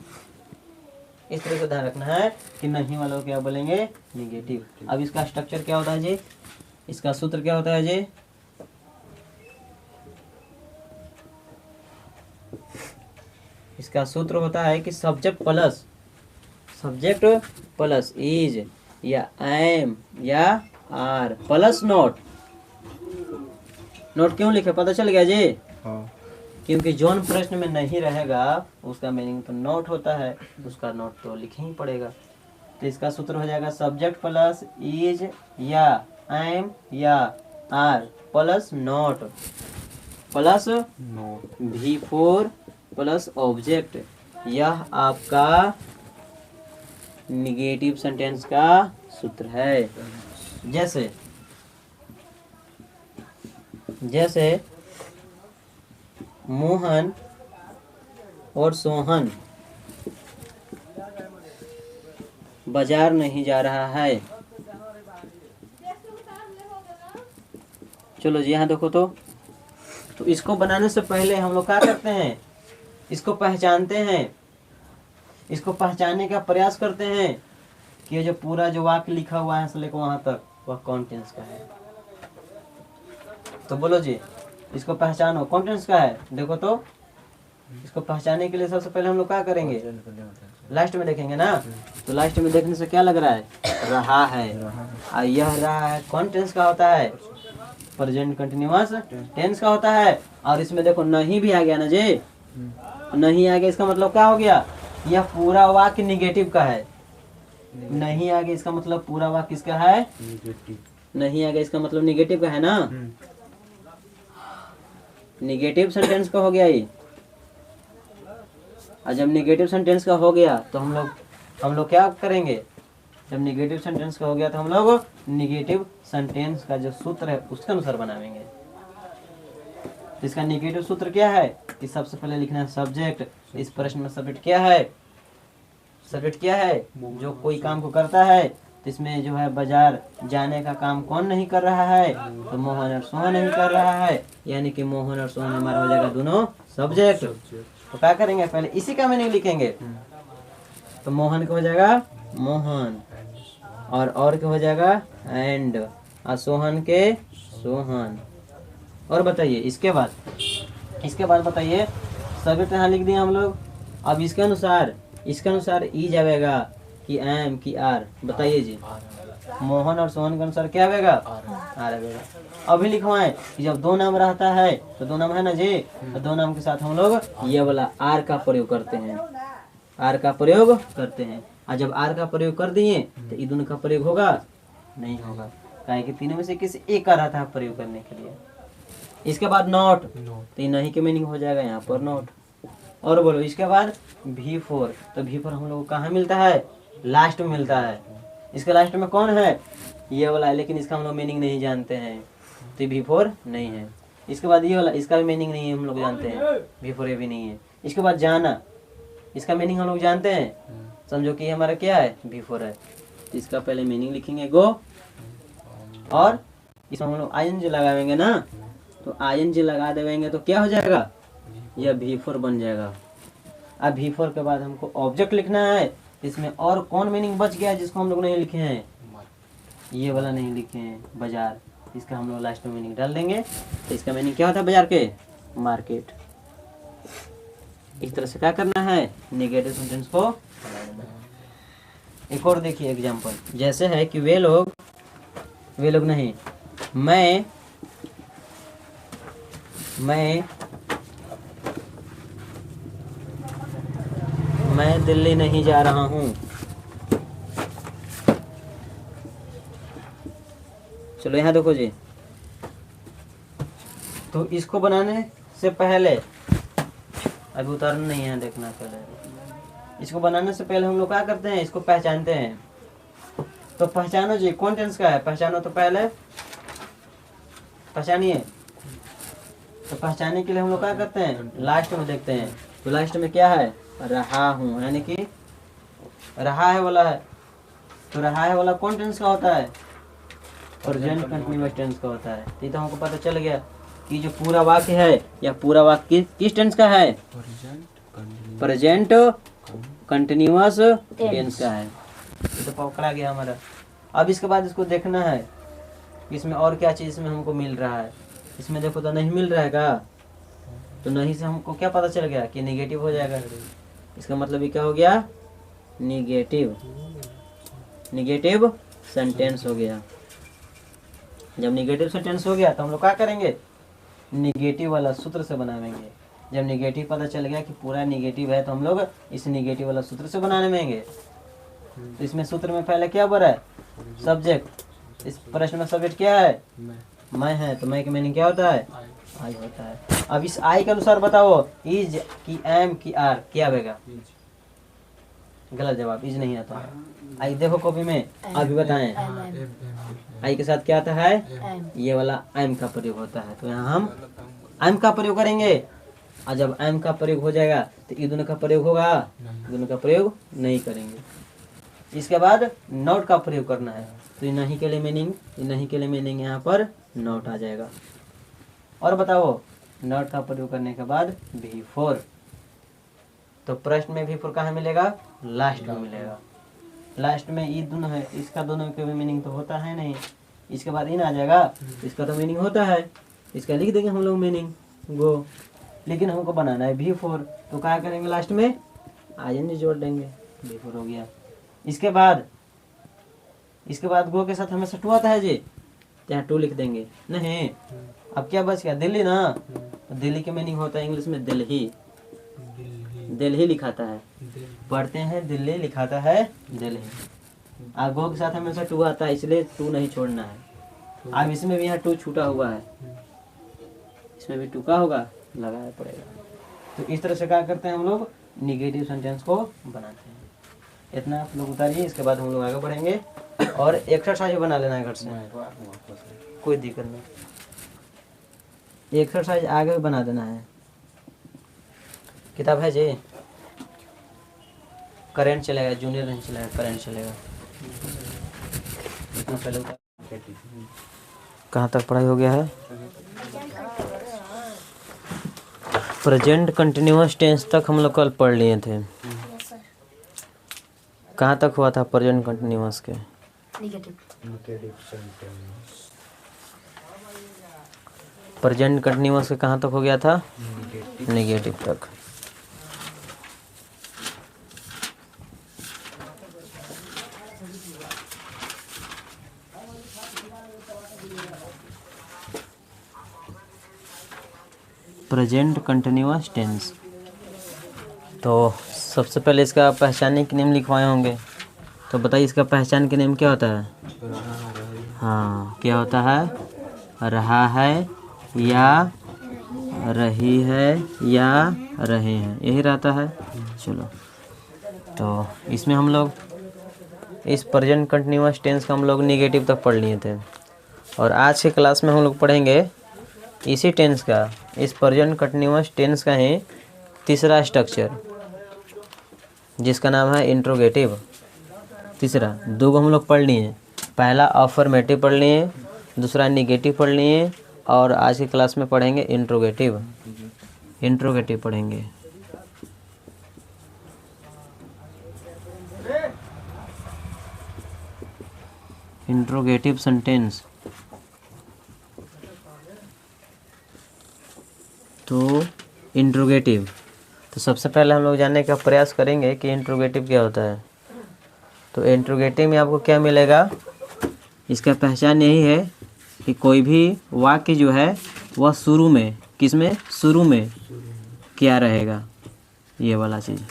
इस तरह से ध्यान रखना है कि नहीं वालों को क्या बोलेंगे, निगेटिव। अब इसका स्ट्रक्चर क्या होता है जी, इसका सूत्र क्या होता है जी, इसका सूत्र होता है कि सब्जेक्ट प्लस इज या एम या आर प्लस नोट। नोट क्यों लिखे पता चल गया जी? क्योंकि जोन प्रश्न में नहीं रहेगा उसका मीनिंग तो नोट होता है, उसका नोट तो लिखना ही पड़ेगा। तो इसका सूत्र हो जाएगा सब्जेक्ट प्लस इज या एम या are plus not plus V4 plus object. यह आपका निगेटिव सेंटेंस का सूत्र है। जैसे मोहन और सोहन बाजार नहीं जा रहा है। चलो जी यहाँ देखो तो इसको बनाने से पहले हम लोग क्या करते हैं, इसको पहचानते हैं, इसको पहचानने का प्रयास करते हैं कि ये जो पूरा जो वाक्य लिखा हुआ है से लेकर वहां तक वह कौन टेंस का है। तो बोलो जी इसको पहचानो कौन टेंस का है। देखो तो इसको पहचानने के लिए सबसे पहले हम लोग क्या करेंगे, लास्ट में देखेंगे ना। तो लास्ट में देखने से क्या लग रहा है, रहा है। और यह रहा है कौन टेंस का होता है, प्रेजेंट कंटिन्यूअस टेंस का होता है। और इसमें देखो नहीं भी आ गया ना जी, नहीं आ गया इसका मतलब क्या हो गया, यह पूरा वाक्य निगेटिव का है। नहीं आ गया इसका मतलब पूरा वाक्य किसका है, नहीं आ गया इसका मतलब निगेटिव का है ना, निगेटिव सेंटेंस का हो गया ये। और जब निगेटिव सेंटेंस का हो गया तो हम लोग क्या करेंगे, जब निगेटिव सेंटेंस का हो गया तो हम लोग निगेटिव सेंटेंस का जो सूत्र है उसके अनुसार बनाएंगे। तो इसका निगेटिव सूत्र क्या है कि सबसे पहले लिखना है सब्जेक्ट। इस प्रश्न में सब्जेक्ट क्या है, सब्जेक्ट क्या है, जो कोई काम को करता है। तो इसमें जो है बाजार जाने का काम कौन नहीं कर रहा है, तो मोहन और सोहन नहीं कर रहा है, यानी कि मोहन और सोहन हमारा हो जाएगा दोनों सब्जेक्ट। तो क्या करेंगे, पहले इसी का मीनिंग लिखेंगे। तो मोहन का हो जाएगा मोहन, और क्या हो जाएगा एंड, और सोहन के सोहन। और बताइए इसके बाद बताइए सब्जेक्ट यहाँ लिख दिए हम लोग। अब इसके अनुसार ई जाएगा कि एम की आर। बताइए जी मोहन और सोहन के अनुसार क्या आएगा, आर आएगा। अभी लिखवाएं कि जब दो नाम रहता है तो दो नाम है ना जी, तो दो नाम के साथ हम लोग ये वाला आर का प्रयोग करते हैं, आर का प्रयोग करते हैं। और जब आर का प्रयोग कर दिए तो ई दोनों का प्रयोग होगा, नहीं होगा, काहे कि तीनों में से किसी एक का रहता है प्रयोग करने के लिए। इसके बाद नॉट, तो नहीं के मीनिंग हो जाएगा यहाँ पर नॉट। और बोलो इसके बाद V4, तो V4 हम लोग को कहाँ मिलता है, लास्ट में मिलता है। इसके लास्ट में कौन है, ये वाला है, लेकिन इसका हम लोग मीनिंग नहीं जानते हैं, तो V4 नहीं है। इसके बाद ये वाला, इसका भी मीनिंग नहीं है, हम लोग जानते हैं, V4 ये भी नहीं है। इसके बाद जाना, इसका मीनिंग हम लोग जानते हैं, समझो कि हमारा क्या है, V4 है। तो इसका पहले मीनिंग लिखेंगे गो, और इसमें हम लोग ING लगाएंगे ना, तो ING लगा देंगे तो क्या हो जाएगा, यह V4 बन जाएगा। अब V4 के बाद हमको ऑब्जेक्ट लिखना है। इसमें और कौन मीनिंग बच गया जिसको हम लोग नहीं लिखे हैं, ये वाला नहीं लिखे हैं, बाजार। इसका हम लोग लास्ट में मीनिंग डाल देंगे। तो इसका मीनिंग क्या होता है बाजार के, मार्केट। इस तरह से क्या करना है, नेगेटिव सेंटेंस को। एक और देखिए एग्जांपल, जैसे है कि वे लोग नहीं, मैं दिल्ली नहीं जा रहा हूँ। चलो यहाँ देखो जी, तो इसको बनाने से पहले, अभी उतारना नहीं है, देखना पहले। इसको बनाने से पहले हम लोग क्या करते हैं, इसको पहचानते हैं। तो पहचानो जी कौन टेंस का है, पहचानो। तो पहले पहचानिए। तो पहचानने के लिए हम लोग क्या करते हैं, लास्ट में देखते हैं। तो लास्ट में क्या है, रहा हूँ, यानी कि रहा है वाला है। तो रहा है वाला कौन टेंस का होता है, प्रेजेंट कंटिन्यूअस टेंस का होता है। तो हमको पता चल गया कि जो पूरा वाक्य है, या पूरा वाक्य किस टेंस का है, प्रेजेंट कंटिन्यूअस टेंस का है। ये तो पकड़ा गया हमारा। अब इसके बाद इसको देखना है कि इसमें और क्या चीज़ इसमें हमको मिल रहा है। इसमें देखो तो नहीं मिल रहा है का, तो नहीं से हमको क्या पता चल गया कि निगेटिव हो जाएगा। इसका मतलब ये क्या हो गया, निगेटिव, निगेटिव सेंटेंस हो गया। जब निगेटिव सेंटेंस हो गया तो हम लोग क्या करेंगे, निगेटिव वाला सूत्र से बनाएंगे। जब निगेटिव पता चल गया कि पूरा निगेटिव है तो हम लोग इस निगेटिव वाला सूत्र से बनाने में। तो इसमें सूत्र में पहले क्या बोला है, सब्जेक्ट। इस प्रश्न में सब्जेक्ट क्या है, मैं है, तो मैं की मीनिंग क्या होता है, आई होता है। अब इस आई के अनुसार बताओ, इज की एम की आर क्या आएगा, गलत जवाब, इज नहीं आता है। आई देखो कॉपी में, अभी बताएं आई के साथ क्या आता है, ये वाला एम का प्रयोग होता है। तो यहाँ हम एम का प्रयोग करेंगे, और जब एम का प्रयोग हो जाएगा तो ये दोनों का प्रयोग होगा, दोनों का प्रयोग नहीं करेंगे। इसके बाद नॉट का प्रयोग करना है, तो ये नहीं के लिए मीनिंग, ये नहीं के लिए मीनिंग यहाँ पर नॉट आ जाएगा। और बताओ, नॉट का प्रयोग करने के बाद बिफोर, तो प्रश्न में बिफोर कहाँ मिलेगा, लास्ट में मिलेगा। लास्ट में ये दोनों है, इसका दोनों के भी मीनिंग तो होता है नहीं। इसके बाद इन आ जाएगा, इसका तो मीनिंग होता है, इसका लिख देंगे हम लोग मीनिंग गो। लेकिन हमको बनाना है बिफोर, तो क्या करेंगे, लास्ट में आईएनजी जोड़ देंगे, बिफोर हो गया। इसके बाद गो के साथ हमेशा टू आता है जी, तो यहाँ टू लिख देंगे। नहीं, अब क्या बच गया, दिल्ली ना, तो दिल्ली के मीनिंग होता है इंग्लिश में दिल्ली, दिल्ली लिखाता है, पढ़ते हैं दिल्ली, लिखाता है दिल्ली। अब गो के साथ हमेशा टू आता है, इसलिए टू नहीं छोड़ना है। अब इसमें भी यहाँ टू छूटा हुआ है, इसमें भी टू का होगा, लगाना पड़ेगा। तो इस तरह से क्या करते हैं हम लोग, निगेटिव सेंटेंस को बनाते हैं। इतना आप लोग उतारिए, इसके बाद हम लोग आगे बढ़ेंगे। और एक्सरसाइज बना लेना है घर से, कोई दिक्कत नहीं, एक्सरसाइज आगे भी बना देना है। किताब है जी, करंट चलेगा, जूनियर नहीं चलेगा, करंट चलेगा। इतना पहले उतार, कहाँ तक पढ़ाई हो गया है, प्रेजेंट कंटिन्यूअस टेंस तक हम लोग कल पढ़ लिए थे। कहाँ तक हुआ था प्रेजेंट कंटिन्यूअस के, प्रेजेंट कंटिन्यूअस के कहाँ तक हो गया था, नेगेटिव तक। प्रेजेंट कंटिन्यूअस टेंस, तो सबसे पहले इसका पहचानने के नियम लिखवाए होंगे, तो बताइए इसका पहचान के नियम क्या होता है। हाँ, क्या होता है, रहा है या रही है या रहे हैं, यही रहता है। चलो, तो इसमें हम लोग इस प्रेजेंट कंटिन्यूअस टेंस का हम लोग निगेटिव तक पढ़ लिए थे, और आज के क्लास में हम लोग पढ़ेंगे इसी टेंस का, इस प्रेजेंट कंटिन्यूअस टेंस का ही तीसरा स्ट्रक्चर, जिसका नाम है इंट्रोगेटिव। तीसरा, दो हम लोग पढ़ लिए, पहला अफर्मेटिव पढ़ लिए, दूसरा निगेटिव पढ़ लिए, और आज की क्लास में पढ़ेंगे इंट्रोगेटिव, इंट्रोगेटिव पढ़ेंगे। इंट्रोगेटिव सेंटेंस, तो इंट्रोगेटिव, तो सबसे पहले हम लोग जानने का प्रयास करेंगे कि इंट्रोगेटिव क्या होता है। तो इंट्रोगेटिव में आपको क्या मिलेगा, इसका पहचान यही है कि कोई भी वाक्य जो है वह शुरू में, किसमें, शुरू में क्या रहेगा, ये वाला चीज़।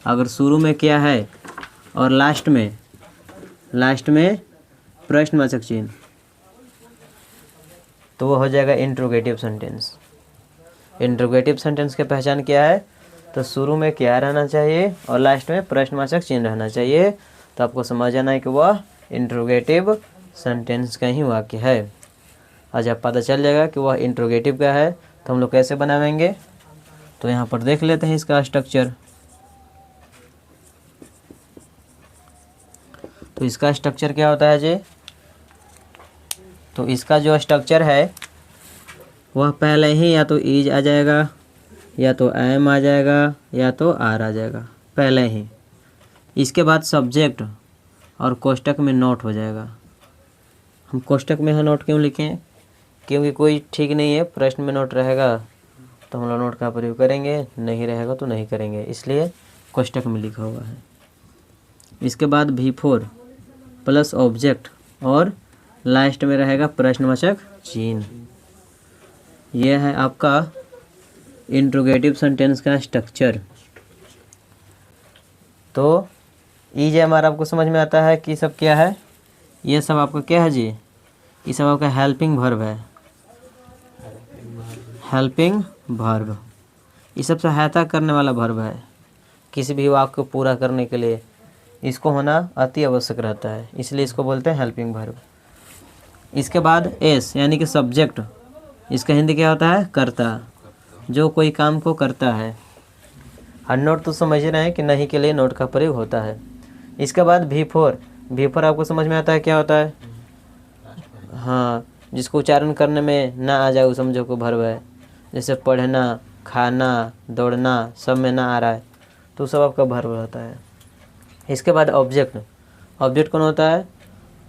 अगर शुरू में क्या है और लास्ट में प्रश्नवाचक चिन्ह, तो वो हो जाएगा इंट्रोगेटिव सेंटेंस। इंट्रोगेटिव सेंटेंस की पहचान क्या है, तो शुरू में क्या रहना चाहिए और लास्ट में प्रश्नवाचक चिन्ह रहना चाहिए। तो आपको समझ आना है कि वह इंट्रोगेटिव सेंटेंस का ही वाक्य है। और जब पता चल जाएगा कि वह इंट्रोगेटिव का है तो हम लोग कैसे बनाएंगे, तो यहाँ पर देख लेते हैं इसका स्ट्रक्चर। तो इसका स्ट्रक्चर क्या होता है जी, तो इसका जो स्ट्रक्चर है वह पहले ही या तो इज आ जाएगा, या तो एम आ जाएगा, या तो आर आ जाएगा, पहले ही इसके बाद सब्जेक्ट और कोष्टक में नोट हो जाएगा। हम कोष्टक में यहाँ नोट क्यों लिखें? क्योंकि कोई ठीक नहीं है, प्रश्न में नोट रहेगा तो हम लोग नोट का प्रयोग करेंगे, नहीं रहेगा तो नहीं करेंगे, इसलिए कोष्टक में लिखा हुआ है। इसके बाद V4 प्लस ऑब्जेक्ट और लास्ट में रहेगा प्रश्नवाचक चिन्ह। यह है आपका इंट्रोगेटिव सेंटेंस का स्ट्रक्चर। तो इज हमारा आपको समझ में आता है कि सब क्या है? ये सब आपका क्या है जी? ये सब आपका हेल्पिंग वर्ब है, हेल्पिंग वर्ब। ये सब सहायता करने वाला वर्ब है किसी भी वाक्य को पूरा करने के लिए। इसको होना अति आवश्यक रहता है, इसलिए इसको बोलते हैं हेल्पिंग वर्ब। इसके बाद एस यानी कि सब्जेक्ट, इसका हिंदी क्या होता है? कर्ता, जो कोई काम को करता है। और नोट तो समझ रहे हैं कि नहीं के लिए नोट का प्रयोग होता है। इसके बाद V4 आपको समझ में आता है क्या होता है? हाँ, जिसको उच्चारण करने में ना आ जाए वो समझो को वर्ब है। जैसे पढ़ना, खाना, दौड़ना सब में ना आ रहा है तो सब आपका वर्ब होता है। इसके बाद ऑब्जेक्ट कौन होता है?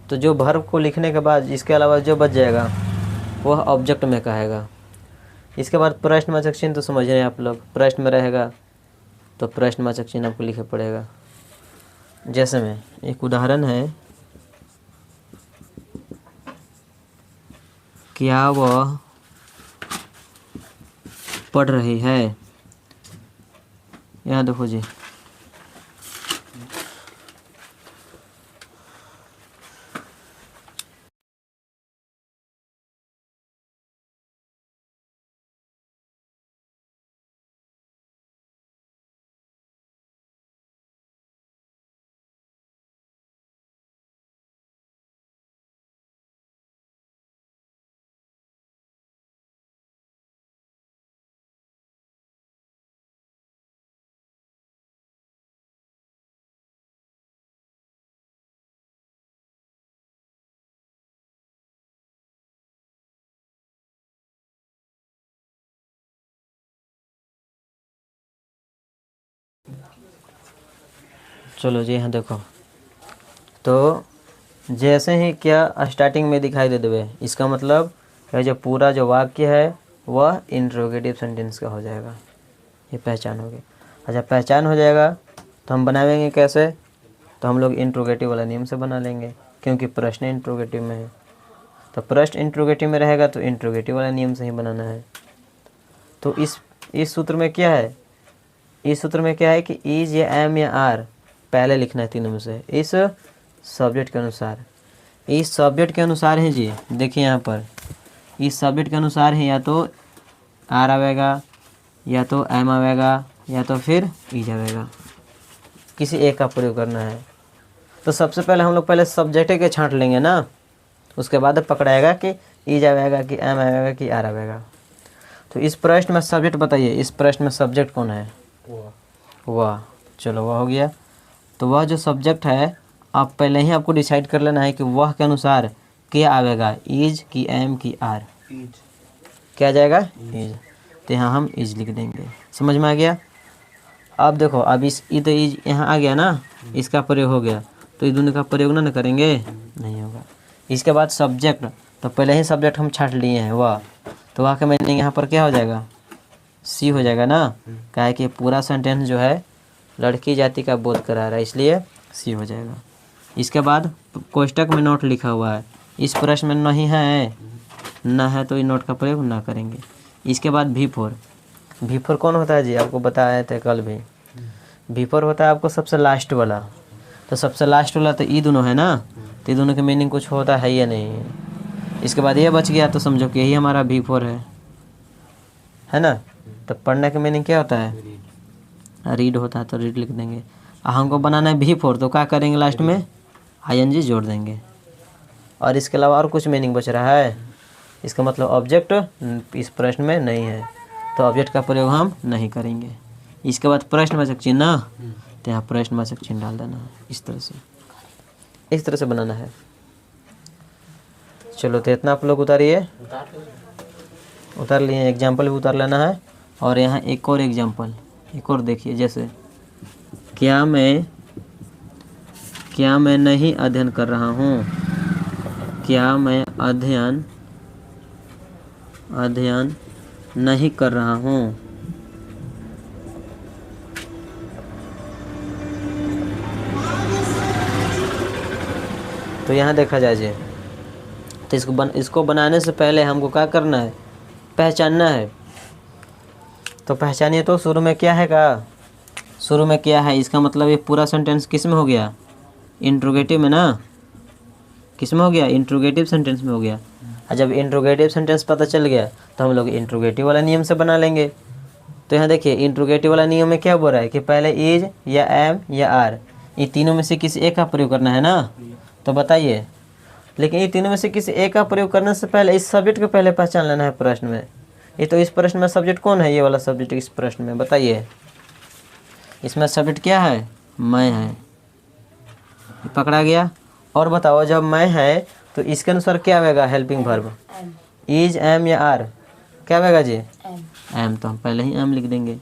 तो जो वर्ब को लिखने के बाद इसके अलावा जो बच जाएगा वह ऑब्जेक्ट में कहेगा। इसके बाद प्रश्नवाचक चिन्ह तो समझ रहे हैं आप लोग, प्रश्न में रहेगा तो प्रश्नवाचक चिन्ह आपको लिखना पड़ेगा। जैसे में एक उदाहरण है, क्या वह पढ़ रही है? यहाँ देखो जी, चलो जी यहाँ देखो, तो जैसे ही क्या स्टार्टिंग में दिखाई दे देवे, इसका मतलब यह जो पूरा जो वाक्य है वह इंट्रोगेटिव सेंटेंस का हो जाएगा। ये पहचान होगी। अच्छा, पहचान हो जाएगा तो हम बनाएंगे कैसे? तो हम लोग इंट्रोगेटिव वाला नियम से बना लेंगे, क्योंकि प्रश्न इंट्रोगेटिव में है। तो प्रश्न इंट्रोगेटिव में रहेगा तो इंट्रोगेटिव वाला नियम से ही बनाना है। तो इस सूत्र में क्या है? इस सूत्र में क्या है कि इज या एम या आर पहले लिखना है तीनों में से, इस सब्जेक्ट के अनुसार। इस सब्जेक्ट के अनुसार है जी, देखिए यहाँ पर इस सब्जेक्ट के अनुसार है, या तो आर आवेगा, या तो एम आवेगा, या तो फिर इज आवेगा। किसी एक का प्रयोग करना है। तो सबसे पहले हम लोग पहले सब्जेक्ट के छांट लेंगे ना, उसके बाद पकड़ाएगा कि इज आवेगा कि एम आवेगा कि आर आवेगा। तो इस प्रश्न में सब्जेक्ट बताइए, इस प्रश्न में सब्जेक्ट कौन है? वह। चलो वह हो गया। तो वह जो सब्जेक्ट है, आप पहले ही आपको डिसाइड कर लेना है कि वह के अनुसार क्या आवेगा, इज की एम की आर। क्या आ जाएगा? इज। तो यहाँ हम इज लिख देंगे। समझ में आ गया? अब देखो, अब ये तो इज यहाँ आ गया ना, इसका प्रयोग हो गया, तो इस दोनों का प्रयोग ना करेंगे, नहीं होगा। इसके बाद सब्जेक्ट, तो पहले ही सब्जेक्ट हम छाट लिए हैं वह, तो वह का मीनिंग यहाँ पर क्या हो जाएगा? सी हो जाएगा ना। क्या है कि पूरा सेंटेंस जो है लड़की जाति का बोध करा रहा है, इसलिए सी हो जाएगा। इसके बाद कोष्टक में नोट लिखा हुआ है, इस प्रश्न में नहीं है, ना है तो इस नोट का प्रयोग ना करेंगे। इसके बाद V4 कौन होता है जी? आपको बताए थे कल भी। V4 होता है आपको सबसे लास्ट वाला। तो सबसे लास्ट वाला तो ई दोनों है ना, तो ये दोनों के मीनिंग कुछ होता है या नहीं। इसके बाद ये बच गया तो समझो कि यही हमारा V4 है ना। तो पढ़ने का मीनिंग क्या होता है? रीड होता है तो रीड लिख देंगे। हमको बनाना है V4, तो क्या करेंगे? लास्ट में ING जोड़ देंगे। और इसके अलावा और कुछ मीनिंग बच रहा है? इसका मतलब ऑब्जेक्ट इस प्रश्न में नहीं है, तो ऑब्जेक्ट का प्रयोग हम नहीं करेंगे। इसके बाद प्रश्नवाचक चिन्ह, तो यहाँ प्रश्नवाचक चिन्ह डाल देना है। इस तरह से बनाना है। चलो, तो इतना आप लोग उतारिए, उतार लिए। एग्जाम्पल भी उतार लेना है। और यहाँ एक और एग्जाम्पल, एक और देखिए, जैसे क्या मैं क्या मैं नहीं अध्ययन कर रहा हूँ, क्या मैं अध्ययन नहीं कर रहा हूँ। तो यहाँ देखा जाए जी, तो इसको बनाने से पहले हमको क्या करना है, पहचानना है। तो पहचानिए, तो शुरू में क्या है का, शुरू में क्या है, इसका मतलब ये पूरा सेंटेंस किस में हो गया, इंट्रोगेटिव में ना, किस में हो गया, इंट्रोगेटिव सेंटेंस में हो गया। और जब इंट्रोगेटिव सेंटेंस पता चल गया तो हम लोग इंट्रोगेटिव वाला नियम से बना लेंगे। तो यहाँ देखिए इंट्रोगेटिव वाला नियम में क्या बोल रहा है कि पहले इज या एम या आर, ये तीनों में से किसी एक का प्रयोग करना है ना। तो बताइए, लेकिन ये तीनों में से किसी एक का प्रयोग करने से पहले इस सब्जेक्ट को पहले पहचान लेना है प्रश्न में। ये तो इस प्रश्न में सब्जेक्ट कौन है, ये वाला सब्जेक्ट इस प्रश्न में, बताइए इसमें सब्जेक्ट क्या है, मैं है, पकड़ा गया। और बताओ जब मैं है तो इसके अनुसार क्या आएगा, हेल्पिंग वर्ब, इज एम या आर, क्या आएगा जी, एम। तो हम पहले ही एम लिख देंगे।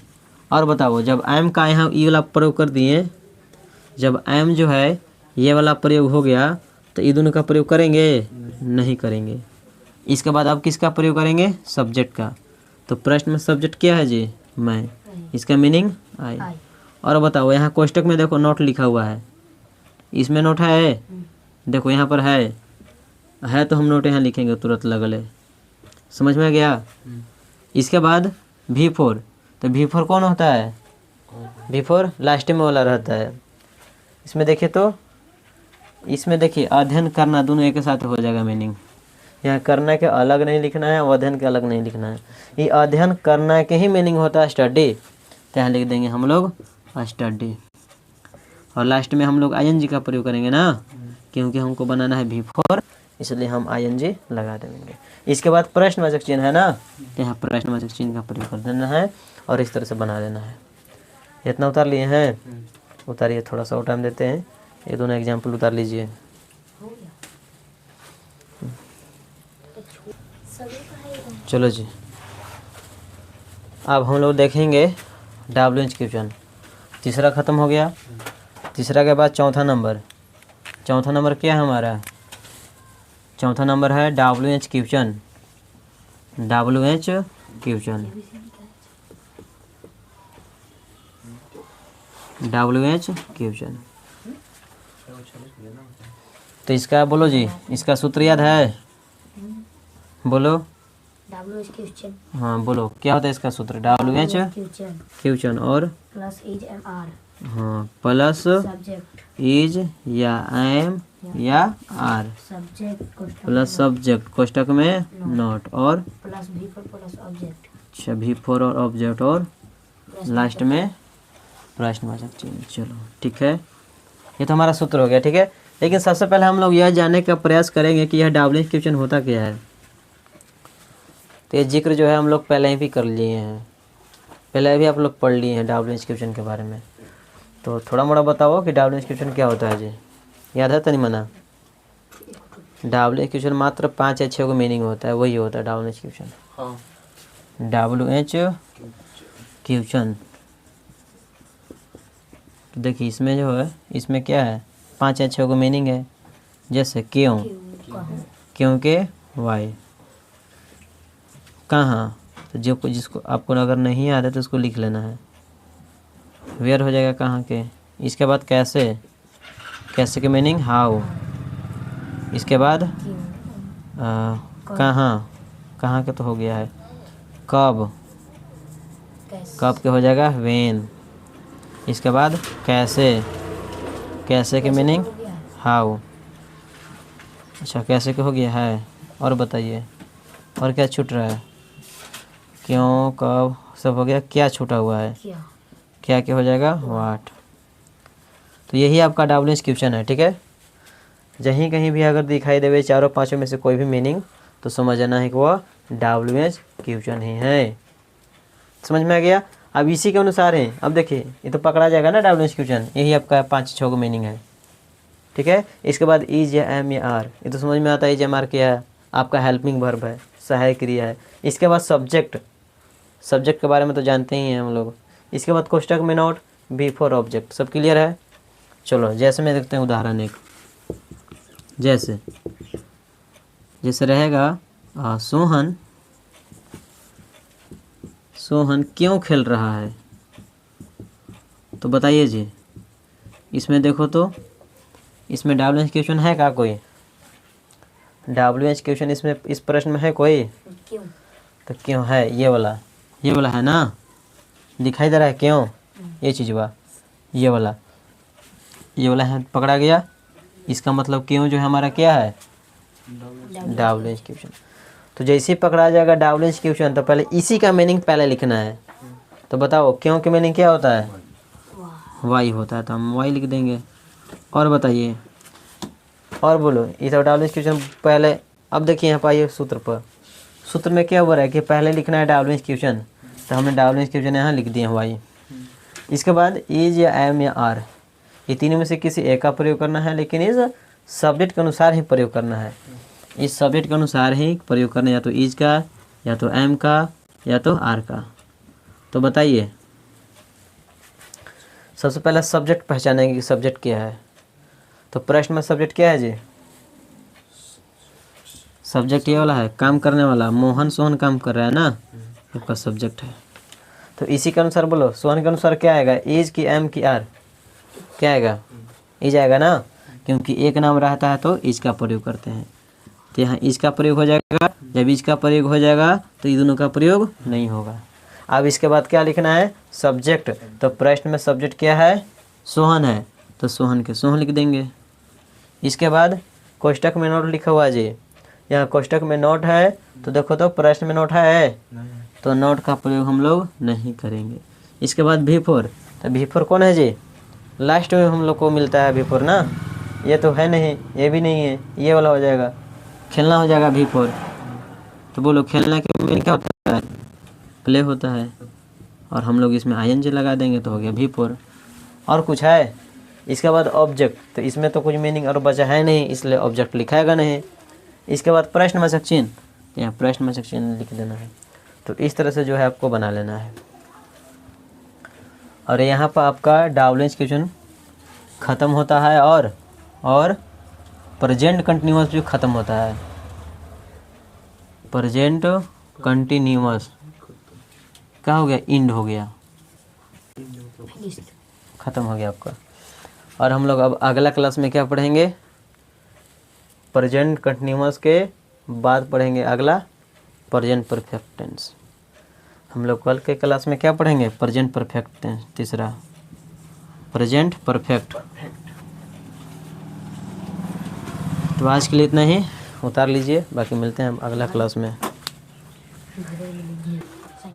और बताओ जब एम का यहाँ ये वाला प्रयोग कर दिए, जब एम जो है ये वाला प्रयोग हो गया तो ये दोनों का प्रयोग करेंगे, नहीं करेंगे। इसके बाद अब किसका प्रयोग करेंगे, सब्जेक्ट का। तो प्रश्न में सब्जेक्ट क्या है जी, मैं, इसका मीनिंग आई। और बताओ यहाँ कोष्टक में देखो नोट लिखा हुआ है, इसमें नोट है, देखो यहाँ पर है तो हम नोट यहाँ लिखेंगे तुरंत लगले, समझ में आ गया। इसके बाद V4, तो V4 कौन होता है, V4 लास्ट में वाला रहता है। इसमें देखिए, तो इसमें देखिए अध्ययन करना दोनों एक साथ हो जाएगा मीनिंग। यहाँ करना के अलग नहीं लिखना है और अध्ययन के अलग नहीं लिखना है। ये अध्ययन करना के ही मीनिंग होता है स्टडी, तो यहाँ लिख देंगे हम लोग स्टडी। और लास्ट में हम लोग ING का प्रयोग करेंगे ना, क्योंकि हमको बनाना है V4, इसलिए हम ING लगा देंगे। इसके बाद प्रश्नवाचक चिन्ह है ना, तो यहाँ प्रश्नवाचक चिन्ह का प्रयोग कर देना है और इस तरह से बना देना है। इतना उतार लिए हैं, उतारिए, थोड़ा सा और टाइम देते हैं, ये दोनों एग्जाम्पल उतार लीजिए। चलो जी, अब हम लोग देखेंगे WH क्वेश्चन। तीसरा ख़त्म हो गया, तीसरा के बाद चौथा नंबर क्या है हमारा, चौथा नंबर है WH क्वेश्चन। तो इसका बोलो जी, इसका सूत्र याद है, बोलो, हाँ बोलो क्या होता है इसका सूत्र, WH क्वेश्चन और प्लस इज एम आर, हाँ प्लस इज या एम या आर, प्लस सब्जेक्ट कोष्टक में नोट, और प्लस V4 प्लस ऑब्जेक्ट। अच्छा V4 और ऑब्जेक्ट, और लास्ट में प्रश्नवाचक चिन्ह। चलो ठीक है, ये तो हमारा सूत्र हो गया, ठीक है। लेकिन सबसे पहले हम लोग यह जानने का प्रयास करेंगे कि यह WH क्वेश्चन होता क्या है। तो ये जिक्र जो है हम लोग पहले ही भी कर लिए हैं, पहले भी आप लोग पढ़ लिए हैं WH क्वेश्चन के बारे में। तो थोड़ा मोड़ा बताओ कि WH क्वेश्चन क्या होता है जी, याद है तनी मना। WH क्वेश्चन मात्र 5 या 6 को मीनिंग होता है, वही होता है WH क्वेश्चन। WH क्वेश्चन, तो देखिए इसमें जो है, इसमें क्या है, 5 या 6 को मीनिंग है। जैसे क्यों, क्योंकि, वाई, कहाँ, तो जो जिसको आपको अगर नहीं याद है तो उसको लिख लेना है, वेयर हो जाएगा कहाँ के। इसके बाद कैसे, कैसे के मीनिंग हाउ। इसके बाद कहाँ, कहाँ के तो हो गया है, कब, कब के हो जाएगा व्हेन। इसके बाद कैसे, कैसे के मीनिंग हाउ। अच्छा कैसे के हो गया है, और बताइए और क्या छूट रहा है, क्यों कब सब हो गया, क्या छूटा हुआ है, क्या क्या हो जाएगा, वाट। तो यही आपका WH क्वेश्चन है, ठीक है। जहीं कहीं भी अगर दिखाई देवे चारों पांचों में से कोई भी मीनिंग, तो समझ जाना है कि वह WH क्वेश्चन ही है। समझ में आ गया। अब इसी के अनुसार है, अब देखिए ये तो पकड़ा जाएगा ना WH क्वेश्चन, यही आपका 5-6 को मीनिंग है, ठीक है। इसके बाद इज या एम या आर, ये तो समझ में आता है, इज एम आर क्या है, आपका हेल्पिंग वर्ब है, सहायक क्रिया है। इसके बाद सब्जेक्ट, सब्जेक्ट के बारे में तो जानते ही हैं हम लोग। इसके बाद कोष्टक में नोट, V4 ऑब्जेक्ट, सब क्लियर है। चलो जैसे में देखते हैं उदाहरण एक, जैसे रहेगा सोहन क्यों खेल रहा है। तो बताइए जी, इसमें देखो तो इसमें WH क्वेश्चन है क्या कोई? WH क्वेश्चन इसमें इस प्रश्न में है कोई? क्यों? तो क्यों है, ये वाला है ना, दिखाई दे रहा है क्यों, ये चीज़ ये वाला है, पकड़ा गया। इसका मतलब क्यों जो है हमारा क्या है, WH क्वेश्चन। तो जैसे ही पकड़ा जाएगा WH क्वेश्चन तो पहले इसी का मीनिंग पहले लिखना है। तो बताओ क्यों के मीनिंग क्या होता है, वाई होता है, तो हम वाई लिख देंगे। और बताइए, और बोलो, इस WH क्वेश्चन पहले। अब देखिए यहाँ पर आइए सूत्र पर, सूत्र में क्या हो रहा है कि पहले लिखना है WH क्वेश्चन, तो हमने WH क्वेश्चन यहाँ लिख दिए वाई। इसके बाद इज या एम या आर, ये तीनों में से किसी एक का प्रयोग करना है, लेकिन इस सब्जेक्ट के अनुसार ही प्रयोग करना है। इस सब्जेक्ट के अनुसार ही प्रयोग करना है, या तो इज का, या तो एम का, या तो आर का। तो बताइए, सबसे पहले सब्जेक्ट पहचानेंगे कि सब्जेक्ट क्या है। तो प्रश्न में सब्जेक्ट क्या है जी, सब्जेक्ट ये वाला है, काम करने वाला। मोहन सोहन काम कर रहा है ना, आपका सब्जेक्ट है। तो इसी के अनुसार बोलो, सोहन के अनुसार क्या आएगा, इज की एम की आर, क्या आएगा, इज आएगा ना, क्योंकि एक नाम रहता है तो इज का प्रयोग करते हैं। तो यहाँ इज का प्रयोग हो जाएगा, जब इज का प्रयोग हो जाएगा तो ये दोनों का प्रयोग नहीं होगा। अब इसके बाद क्या लिखना है, सब्जेक्ट। तो प्रश्न में सब्जेक्ट क्या है, सोहन है, तो सोहन के सोहन लिख देंगे। इसके बाद कोष्टक में नोट लिखा हुआ है जी, यहाँ कोष्टक में नोट है, तो देखो तो प्रश्न में नोट है, तो नोट का प्रयोग हम लोग नहीं करेंगे। इसके बाद V4, तो V4 कौन है जी, लास्ट में हम लोग को मिलता है V4 ना, ये तो है नहीं, ये भी नहीं है, ये वाला हो जाएगा, खेलना हो जाएगा V4। तो बोलो खेलना के मीनिंग क्या होता है, प्ले होता है, और हम लोग इसमें ING लगा देंगे तो हो गया V4। और कुछ है? इसके बाद ऑब्जेक्ट, तो इसमें तो कुछ मीनिंग और बचा है नहीं, इसलिए ऑब्जेक्ट लिखाएगा नहीं। इसके बाद प्रश्नवाचक चिन्ह, यहाँ प्रश्नवाचक चिन्ह लिख देना है। तो इस तरह से जो है आपको बना लेना है। और यहाँ पर आपका WH क्वेश्चन ख़त्म होता है, और प्रेजेंट कंटिन्यूअस भी ख़त्म होता है। प्रेजेंट कंटिन्यूअस क्या हो गया, इंड हो गया, ख़त्म हो गया आपका। और हम लोग अब अगला क्लास में क्या पढ़ेंगे, प्रेजेंट कंटिन्यूअस के बाद पढ़ेंगे अगला प्रेजेंट परफेक्ट टेंस। हम लोग कल के क्लास में क्या पढ़ेंगे, प्रेजेंट परफेक्ट टेंस, तीसरा प्रेजेंट परफेक्ट। तो आज के लिए इतना ही, उतार लीजिए, बाकी मिलते हैं हम अगला क्लास में।